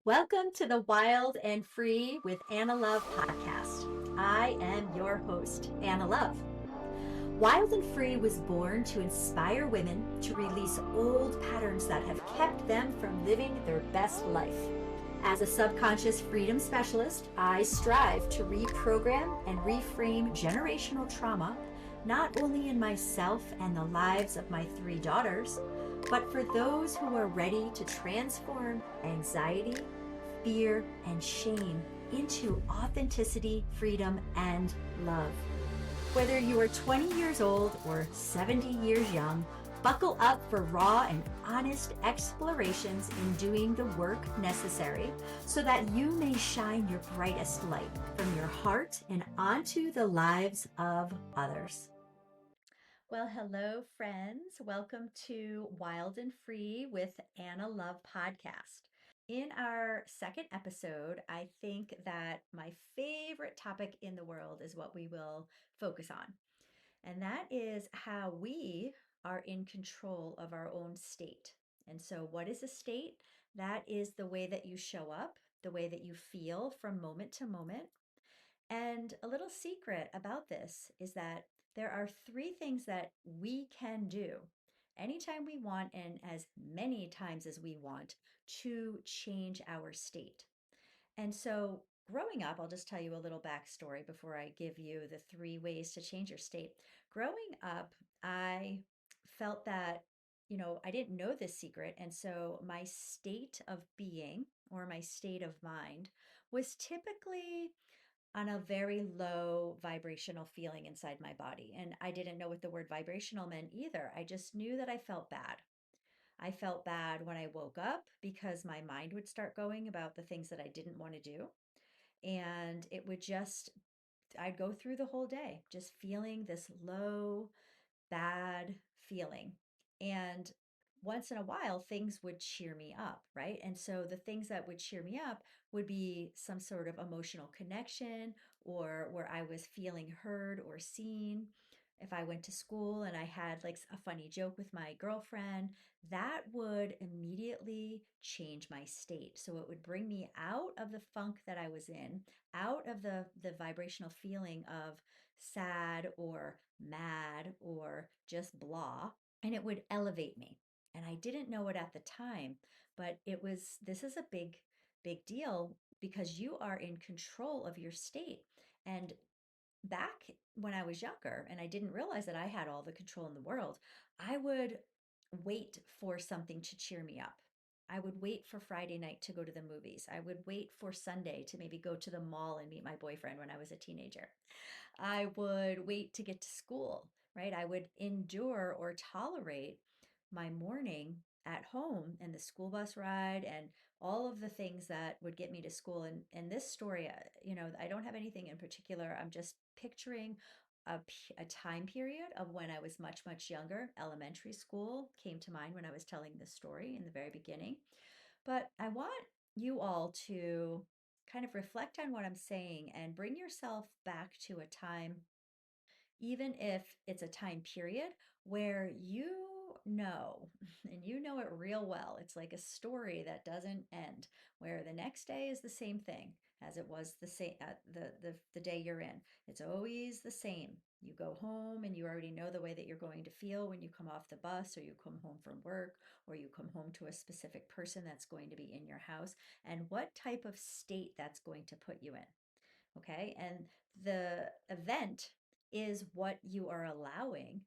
Welcome to the Wild and Free with Anna Love podcast. I am your host, Anna Love. Wild and Free was born to inspire women to release old patterns that have kept them from living their best life. As a subconscious freedom specialist, I strive to reprogram and reframe generational trauma, not only in myself and the lives of my three daughters, but for those who are ready to transform anxiety, fear, and shame into authenticity, freedom, and love. Whether you are 20 years old or 70 years young, buckle up for raw and honest explorations in doing the work necessary so that you may shine your brightest light from your heart and onto the lives of others. Well, hello, friends. Welcome to Wild and Free with Anna Love podcast. In our second episode, I think that my favorite topic in the world is what we will focus on. And that is how we are in control of our own state. And so, what is a state? That is the way that you show up, the way that you feel from moment to moment. And a little secret about this is that there are three things that we can do anytime we want and as many times as we want to change our state. And so, growing up, I'll just tell you a little backstory before I give you the three ways to change your state. Growing up, I felt that, I didn't know this secret. And so, my state of being or my state of mind was typically on a very low vibrational feeling inside my body. And I didn't know what the word vibrational meant either. I just knew that I felt bad. I felt bad when I woke up because my mind would start going about the things that I didn't want to do. And it would just, I'd go through the whole day just feeling this low, bad feeling. And once in a while, things would cheer me up, right? And so the things that would cheer me up would be some sort of emotional connection or where I was feeling heard or seen. If I went to school and I had like a funny joke with my girlfriend, that would immediately change my state. So it would bring me out of the funk that I was in, out of the vibrational feeling of sad or mad or just blah, and it would elevate me. And I didn't know it at the time, but this is a big deal because you are in control of your state. And back when I was younger and I didn't realize that I had all the control in the world, I would wait for something to cheer me up. I would wait for Friday night to go to the movies. I would wait for Sunday to maybe go to the mall and meet my boyfriend when I was a teenager. I would wait to get to school, right? I would endure or tolerate my morning at home and the school bus ride and all of the things that would get me to school. And this story, I don't have anything in particular. I'm just picturing a time period of when I was much younger. Elementary school came to mind when I was telling this story in the very beginning. But I want you all to kind of reflect on what I'm saying and bring yourself back to a time, even if it's a time period where you know, and you know it real well. It's like a story that doesn't end, where the next day is the same thing as it was the same the day you're in. It's always the same. You go home and you already know the way that you're going to feel when you come off the bus or you come home from work or you come home to a specific person that's going to be in your house and what type of state that's going to put you in. Okay. And the event is what you are allowing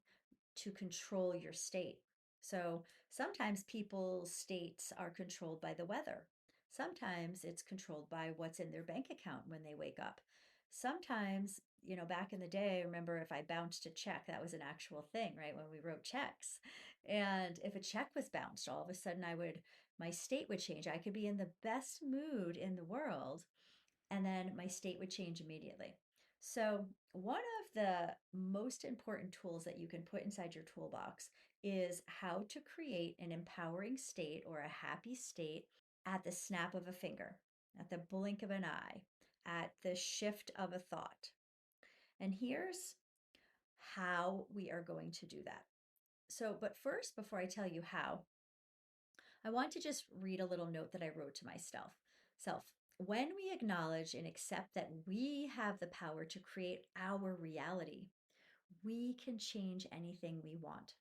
to control your state. So sometimes people's states are controlled by the weather. Sometimes it's controlled by what's in their bank account when they wake up. Sometimes, back in the day, I remember if I bounced a check, that was an actual thing, right? When we wrote checks. And if a check was bounced, all of a sudden my state would change. I could be in the best mood in the world and then my state would change immediately. So, one of the most important tools that you can put inside your toolbox is how to create an empowering state or a happy state at the snap of a finger, at the blink of an eye, at the shift of a thought. And here's how we are going to do that. So, but first, before I tell you how, I want to just read a little note that I wrote to myself. self. When we acknowledge and accept that we have the power to create our reality, we can change anything we want.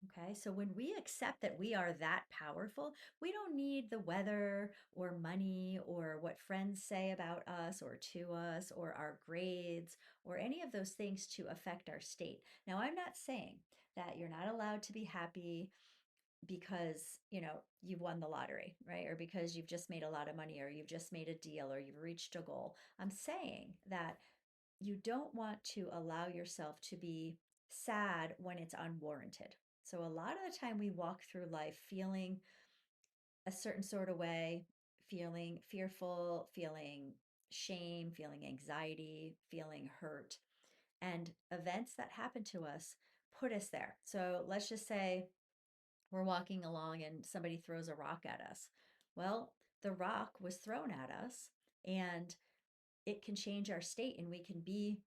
Okay, so when we accept that we are that powerful, we don't need the weather or money or what friends say about us or to us or our grades or any of those things to affect our state. Now, I'm not saying that you're not allowed to be happy because, you've won the lottery, right? Or because you've just made a lot of money or you've just made a deal or you've reached a goal. I'm saying that you don't want to allow yourself to be sad when it's unwarranted. So, a lot of the time we walk through life feeling a certain sort of way, feeling fearful, feeling shame, feeling anxiety, feeling hurt. And events that happen to us put us there. So, let's just say we're walking along and somebody throws a rock at us. Well, the rock was thrown at us and it can change our state and we can be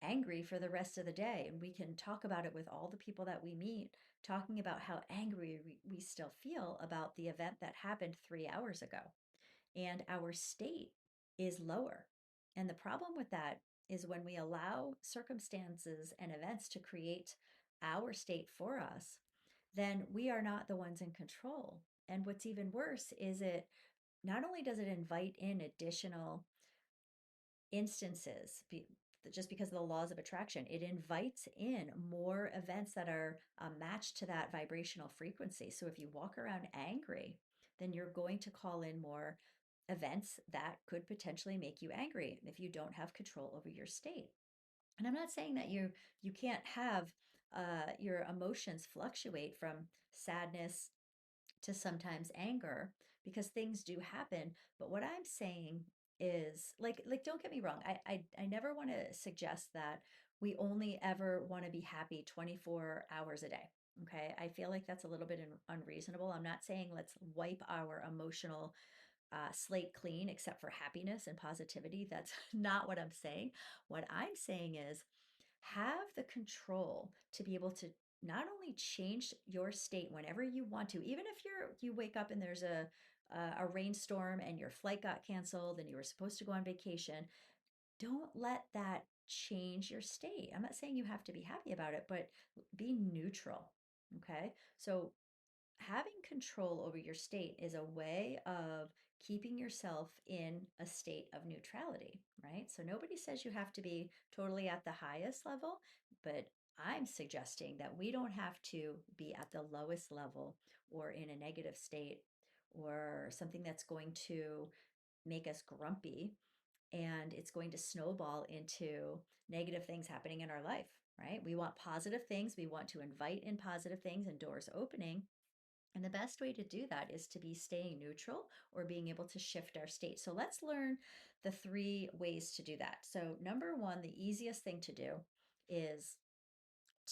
angry for the rest of the day. And we can talk about it with all the people that we meet, talking about how angry we still feel about the event that happened 3 hours ago. And our state is lower. And the problem with that is when we allow circumstances and events to create our state for us, then we are not the ones in control. And what's even worse is it not only does it invite in additional instances, just because of the laws of attraction, it invites in more events that are matched to that vibrational frequency. So if you walk around angry, then you're going to call in more events that could potentially make you angry if you don't have control over your state. And I'm not saying that you can't have your emotions fluctuate from sadness to sometimes anger because things do happen. But what I'm saying is like don't get me wrong. I never want to suggest that we only ever want to be happy 24 hours a day. Okay. I feel like that's a little bit unreasonable. I'm not saying let's wipe our emotional slate clean except for happiness and positivity. That's not what I'm saying. What I'm saying is have the control to be able to not only change your state whenever you want to, even if you wake up and there's a rainstorm and your flight got canceled and you were supposed to go on vacation, don't let that change your state. I'm not saying you have to be happy about it, but be neutral. Okay. So having control over your state is a way of keeping yourself in a state of neutrality, right? So nobody says you have to be totally at the highest level, but I'm suggesting that we don't have to be at the lowest level or in a negative state or something that's going to make us grumpy and it's going to snowball into negative things happening in our life, right? We want positive things. We want to invite in positive things and doors opening. And the best way to do that is to be staying neutral or being able to shift our state. So let's learn the 3 ways to do that. So, number one, the easiest thing to do is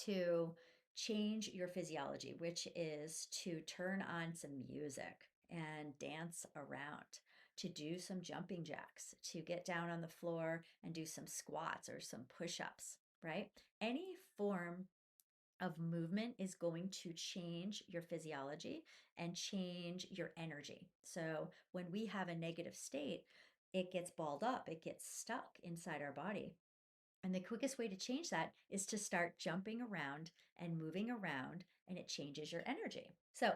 to change your physiology, which is to turn on some music and dance around, to do some jumping jacks, to get down on the floor and do some squats or some push ups, right? Any form of movement is going to change your physiology and change your energy. So when we have a negative state, it gets balled up, it gets stuck inside our body. And the quickest way to change that is to start jumping around and moving around, and it changes your energy. So,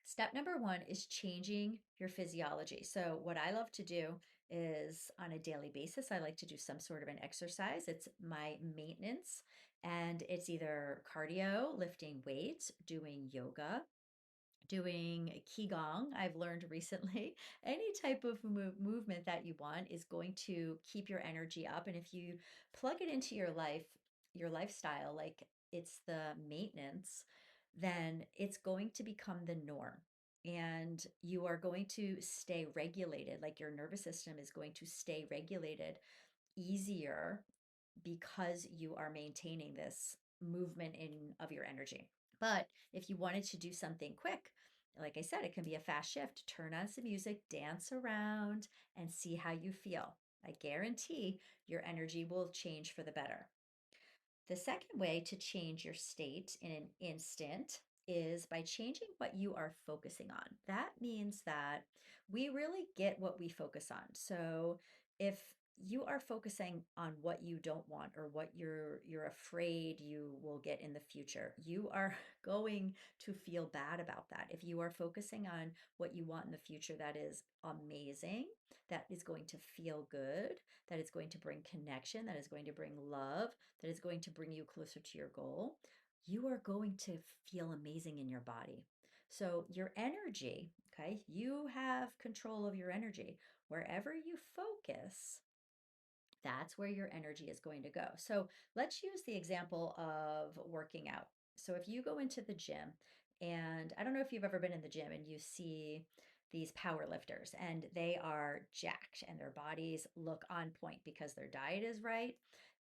step number one is changing your physiology. So, what I love to do is on a daily basis, I like to do some sort of an exercise. It's my maintenance, and it's either cardio, lifting weights, doing yoga, doing qigong. I've learned recently any type of movement that you want is going to keep your energy up, and if you plug it into your life, your lifestyle, like it's the maintenance, then it's going to become the norm, and you are going to stay regulated. Like your nervous system is going to stay regulated easier because you are maintaining this movement in of your energy. But if you wanted to do something quick, like I said, it can be a fast shift. Turn on some music, dance around, and see how you feel. I guarantee your energy will change for the better. The second way to change your state in an instant is by changing what you are focusing on. That means that we really get what we focus on. So if you are focusing on what you don't want or what you're afraid you will get in the future, you are going to feel bad about that. If you are focusing on what you want in the future, that is amazing, that is going to feel good, that is going to bring connection, that is going to bring love, that is going to bring you closer to your goal, you are going to feel amazing in your body. So, your energy, okay, you have control of your energy. Wherever you focus, that's where your energy is going to go. So let's use the example of working out. So if you go into the gym, and I don't know if you've ever been in the gym and you see these power lifters and they are jacked and their bodies look on point because their diet is right,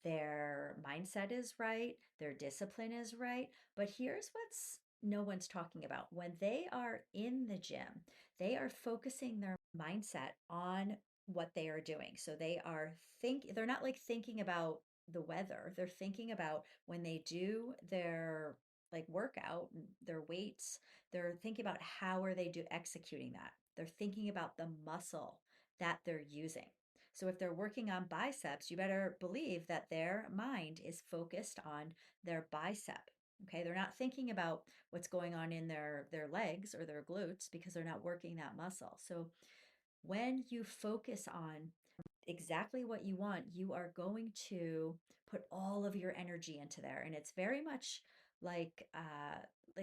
their mindset is right, their discipline is right. But here's what's no one's talking about. When they are in the gym, they are focusing their mindset on what they are doing. So they're not like thinking about the weather. They're thinking about when they do their like workout, their weights, they're thinking about how are they do executing that. They're thinking about the muscle that they're using. So if they're working on biceps, you better believe that their mind is focused on their bicep. Okay, they're not thinking about what's going on in their legs or their glutes because they're not working that muscle. So when you focus on exactly what you want, you are going to put all of your energy into there. And it's very much like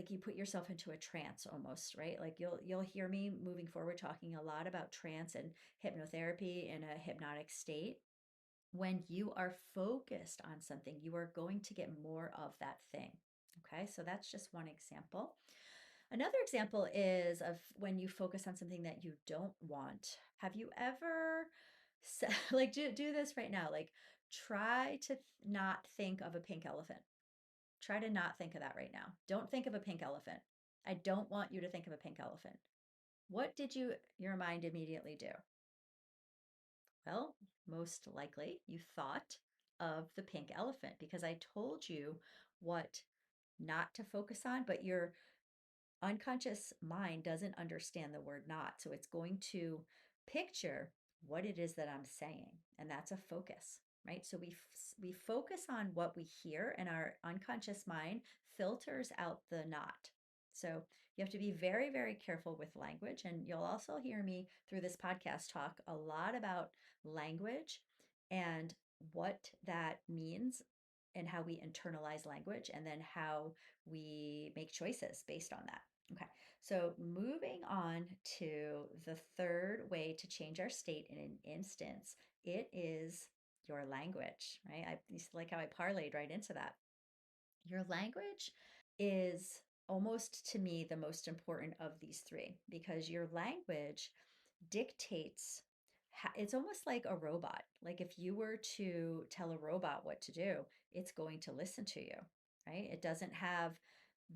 you put yourself into a trance almost, right? Like you'll hear me moving forward talking a lot about trance and hypnotherapy in a hypnotic state. When you are focused on something, you are going to get more of that thing. Okay, so that's just one example. Another example is of when you focus on something that you don't want. Have you ever like do this right now? Like try to not think of a pink elephant. Try to not think of that right now. Don't think of a pink elephant. I don't want you to think of a pink elephant. What did your mind immediately do? Well, most likely you thought of the pink elephant because I told you what not to focus on, but your unconscious mind doesn't understand the word not. So it's going to picture what it is that I'm saying. And that's a focus, right? So we focus on what we hear and our unconscious mind filters out the not. So you have to be very, very careful with language. And you'll also hear me through this podcast talk a lot about language and what that means and how we internalize language and then how we make choices based on that. Okay, so moving on to the third way to change our state in an instance, it is your language, right? I like how I parlayed right into that. Your language is almost to me the most important of these three because your language dictates it's almost like a robot. Like if you were to tell a robot what to do, it's going to listen to you, right? It doesn't have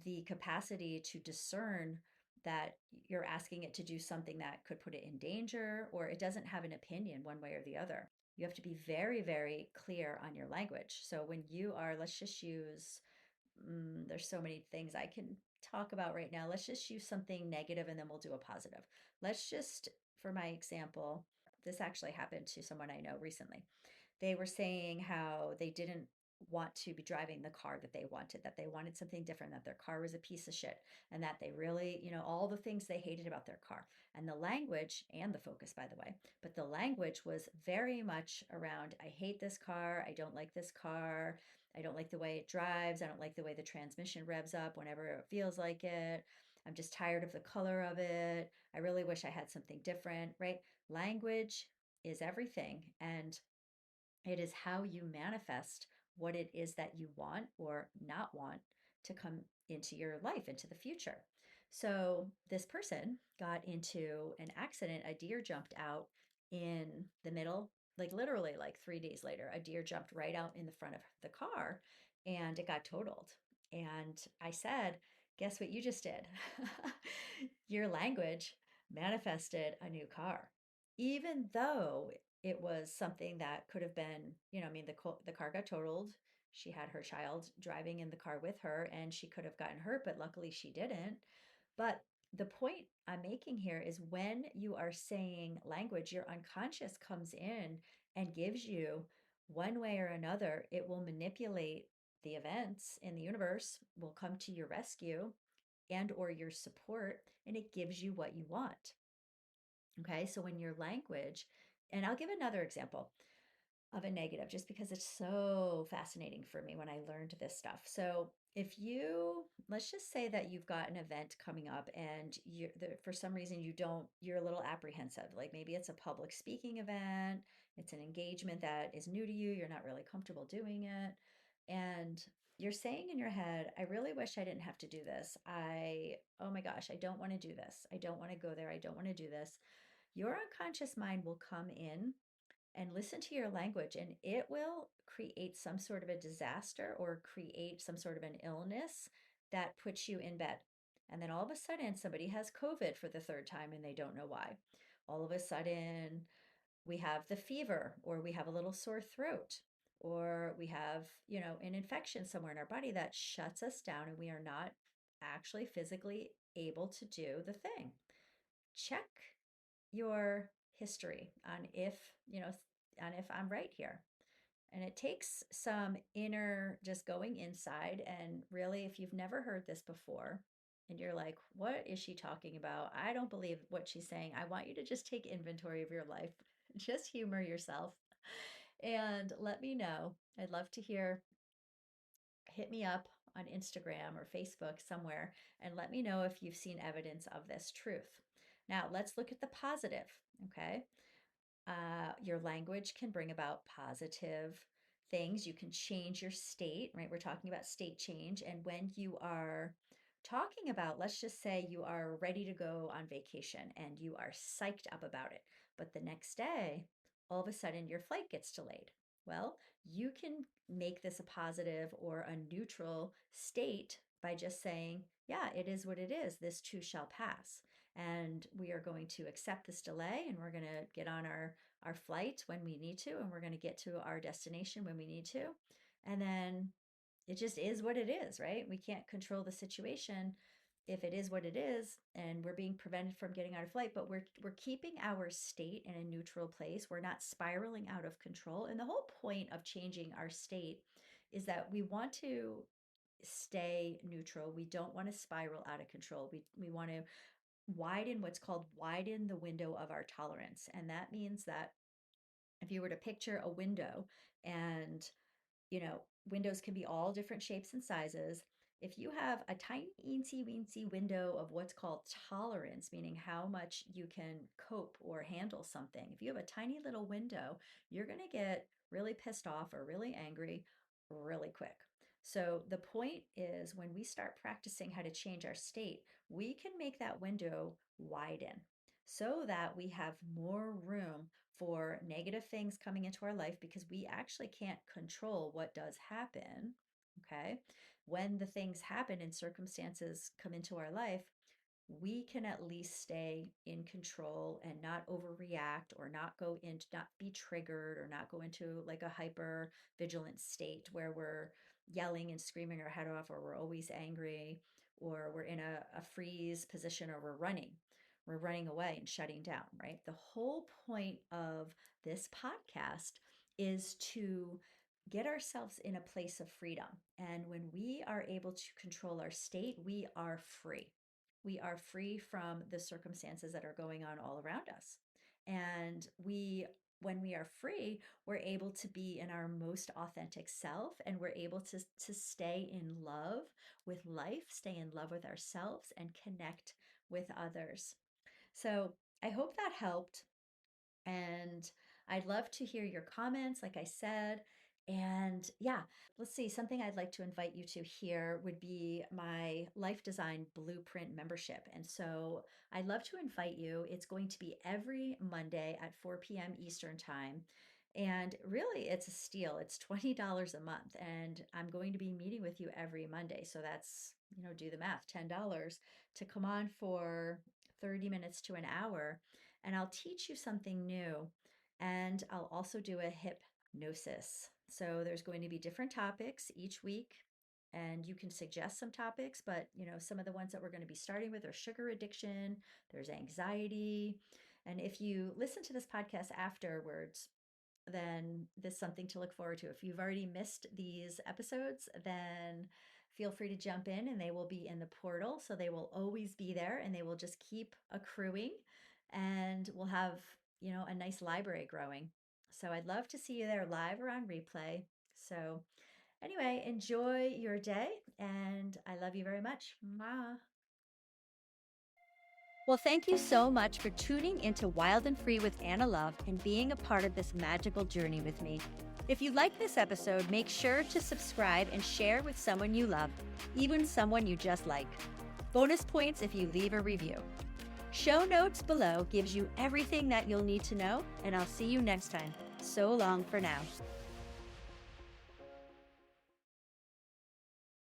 the capacity to discern that you're asking it to do something that could put it in danger, or it doesn't have an opinion one way or the other. You have to be very, very clear on your language. So when you are, let's just use there's so many things I can talk about right now. Let's just use something negative and then we'll do a positive. Let's just, for my example, this actually happened to someone I know recently. They were saying how they didn't want to be driving the car that they wanted something different, that their car was a piece of shit, and that they really, all the things they hated about their car. And the language and the focus, by the way, but the language was very much around I hate this car, I don't like this car, I don't like the way it drives, I don't like the way the transmission revs up whenever it feels like it. I'm just tired of the color of it. I really wish I had something different, right? Language is everything. And it is how you manifest what it is that you want or not want to come into your life, into the future. So, this person got into an accident. A deer jumped out in the middle, like literally like 3 days later. A deer jumped right out in the front of the car and it got totaled. And I said, guess what you just did? Your language manifested a new car. Even though it was something that could have been, I mean, the car got totaled. she had her child driving in the car with her and she could have gotten hurt, but luckily she didn't. But the point I'm making here is when you are saying language, your unconscious comes in and gives you one way or another, it will manipulate the events in the universe, will come to your rescue and or your support, and it gives you what you want. Okay, so when your language, and I'll give another example of a negative just because it's so fascinating for me when I learned this stuff. So, if you, let's just say that you've got an event coming up and for some reason you're a little apprehensive, like maybe it's a public speaking event, it's an engagement that is new to you, you're not really comfortable doing it. And you're saying in your head, I really wish I didn't have to do this. Oh my gosh, I don't want to do this. I don't want to go there. I don't want to do this. Your unconscious mind will come in and listen to your language, and it will create some sort of a disaster or create some sort of an illness that puts you in bed. And then all of a sudden, somebody has COVID for the third time and they don't know why. All of a sudden, we have the fever, or we have a little sore throat, or we have, an infection somewhere in our body that shuts us down and we are not actually physically able to do the thing. Check your history on if I'm right here. And it takes some inner just going inside. And really, if you've never heard this before and you're like, what is she talking about? I don't believe what she's saying. I want you to just take inventory of your life, just humor yourself and let me know. I'd love to hear. Hit me up on Instagram or Facebook somewhere and let me know if you've seen evidence of this truth. Now, let's look at the positive, okay? Your language can bring about positive things. You can change your state, right? We're talking about state change. And when you are talking about, let's just say you are ready to go on vacation and you are psyched up about it, but the next day, all of a sudden, your flight gets delayed. Well, you can make this a positive or a neutral state by just saying, yeah, it is what it is. This too shall pass. And we are going to accept this delay and we're going to get on our flight when we need to, and we're going to get to our destination when we need to. And then it just is what it is, right? We can't control the situation if it is what it is, and we're being prevented from getting out of flight, but we're keeping our state in a neutral place. We're not spiraling out of control. And the whole point of changing our state is that we want to stay neutral. We don't want to spiral out of control. We want to widen the window of our tolerance. And that means that if you were to picture a window, and windows can be all different shapes and sizes. If you have a tiny eensy weensy window of what's called tolerance, meaning how much you can cope or handle something, if you have a tiny little window, you're going to get really pissed off or really angry really quick. So the point is, when we start practicing how to change our state, we can make that window widen so that we have more room for negative things coming into our life, because we actually can't control what does happen. Okay. When the things happen and circumstances come into our life, we can at least stay in control and not overreact, or not be triggered, or not go into like a hyper vigilant state where we're yelling and screaming our head off, or we're always angry, or we're in a freeze position, or we're running away and shutting down, right? The whole point of this podcast is to get ourselves in a place of freedom. And when we are able to control our state, we are free. We are free from the circumstances that are going on all around us. And when we are free, we're able to be in our most authentic self, and we're able to stay in love with life, stay in love with ourselves, and connect with others. So I hope that helped. And I'd love to hear your comments, like I said. And yeah, let's see, something I'd like to invite you to here would be my Life Design Blueprint membership. And so I'd love to invite you. It's going to be every Monday at 4 p.m. Eastern Time. And really, it's a steal. It's $20 a month. And I'm going to be meeting with you every Monday. So that's, do the math, $10 to come on for 30 minutes to an hour. And I'll teach you something new. And I'll also do a hypnosis So there's going to be different topics each week, and you can suggest some topics, but some of the ones that we're going to be starting with are sugar addiction, there's anxiety. And if you listen to this podcast afterwards, then this is something to look forward to. If you've already missed these episodes, then feel free to jump in, and they will be in the portal. So they will always be there, and they will just keep accruing, and we'll have, a nice library growing. So I'd love to see you there live or on replay. So anyway, enjoy your day, and I love you very much. Mwah. Well, thank you so much for tuning into Wild and Free with Anna Love and being a part of this magical journey with me. If you like this episode, make sure to subscribe and share with someone you love, even someone you just like. Bonus points if you leave a review. Show notes below gives you everything that you'll need to know, and I'll see you next time. So long for now.